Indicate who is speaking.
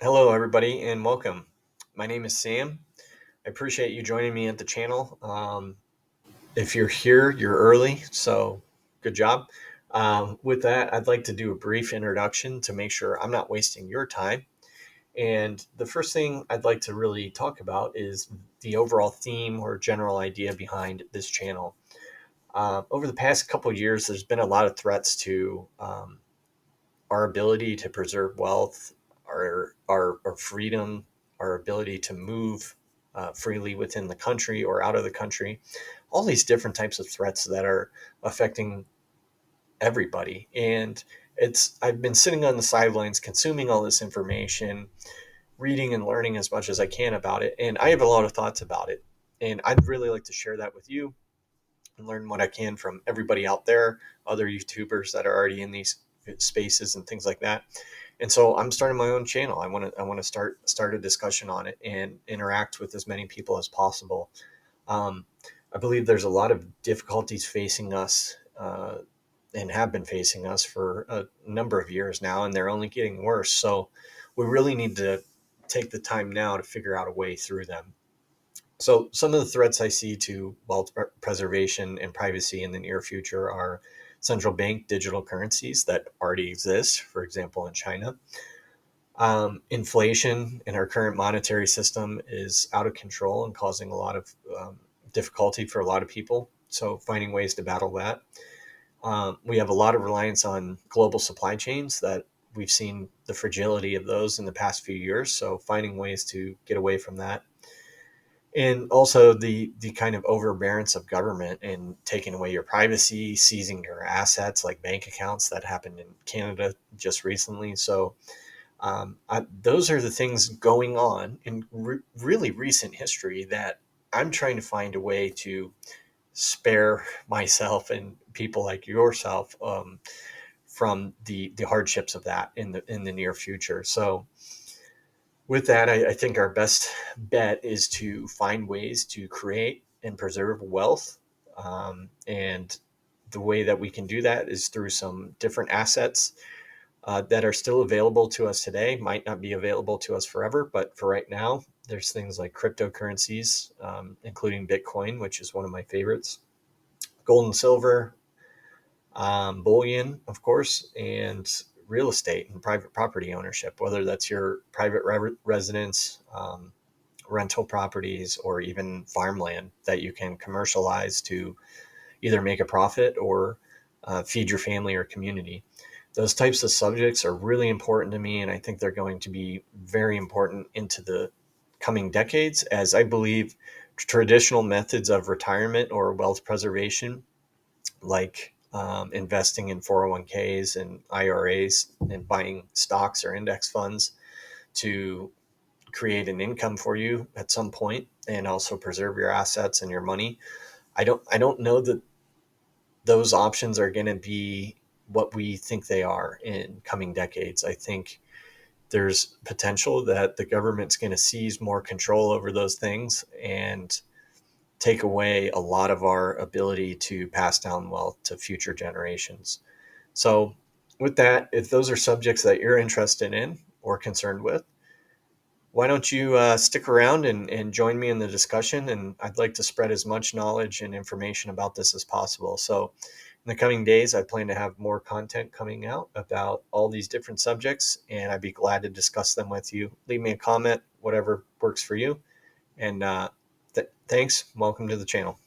Speaker 1: Hello, everybody, and welcome. My name is Sam. I appreciate you joining me at the channel. If you're here, you're early, so good job. With that, I'd like to do a brief introduction to make sure I'm not wasting your time. And the first thing I'd like to really talk about is the overall theme or general idea behind this channel. Over the past couple of years, there's been a lot of threats to our ability to preserve wealth, our freedom, our ability to move freely within the country or out of the country, all these different types of threats that are affecting everybody. And I've been sitting on the sidelines consuming all this information, reading and learning as much as I can about it. And I have a lot of thoughts about it. And I'd really like to share that with you and learn what I can from everybody out there, other YouTubers that are already in these spaces and things like that. And so I'm starting my own channel. I want to start a discussion on it and interact with as many people as possible. Um, I believe there's a lot of difficulties facing us and have been facing us for a number of years now, and they're only getting worse. So we really need to take the time now to figure out a way through them. So some of the threats I see to wealth preservation and privacy in the near future are central bank digital currencies that already exist, for example, in China. Inflation in our current monetary system is out of control and causing a lot of difficulty for a lot of people. So finding ways to battle that. We have a lot of reliance on global supply chains that we've seen the fragility of those in the past few years. So finding ways to get away from that, and also the kind of overbearance of government and taking away your privacy, seizing your assets like bank accounts that happened in Canada just recently. So those are the things going on in really recent history that I'm trying to find a way to spare myself and people like yourself from the hardships of that in the near future. So with that, I think our best bet is to find ways to create and preserve wealth. And the way that we can do that is through some different assets that are still available to us today, might not be available to us forever, but for right now, there's things like cryptocurrencies, including Bitcoin, which is one of my favorites, gold and silver, bullion, of course, and real estate and private property ownership, whether that's your private residence, rental properties, or even farmland that you can commercialize to either make a profit or feed your family or community. Those types of subjects are really important to me, and I think they're going to be very important into the coming decades, as I believe traditional methods of retirement or wealth preservation, like investing in 401ks and IRAs and buying stocks or index funds to create an income for you at some point and also preserve your assets and your money. I don't know that those options are going to be what we think they are in coming decades. I think there's potential that the government's going to seize more control over those things and take away a lot of our ability to pass down wealth to future generations. So, with that, if those are subjects that you're interested in or concerned with, why don't you stick around and join me in the discussion? And I'd like to spread as much knowledge and information about this as possible. So, in the coming days, I plan to have more content coming out about all these different subjects, and I'd be glad to discuss them with you. Leave me a comment, whatever works for you. And thanks. Welcome to the channel.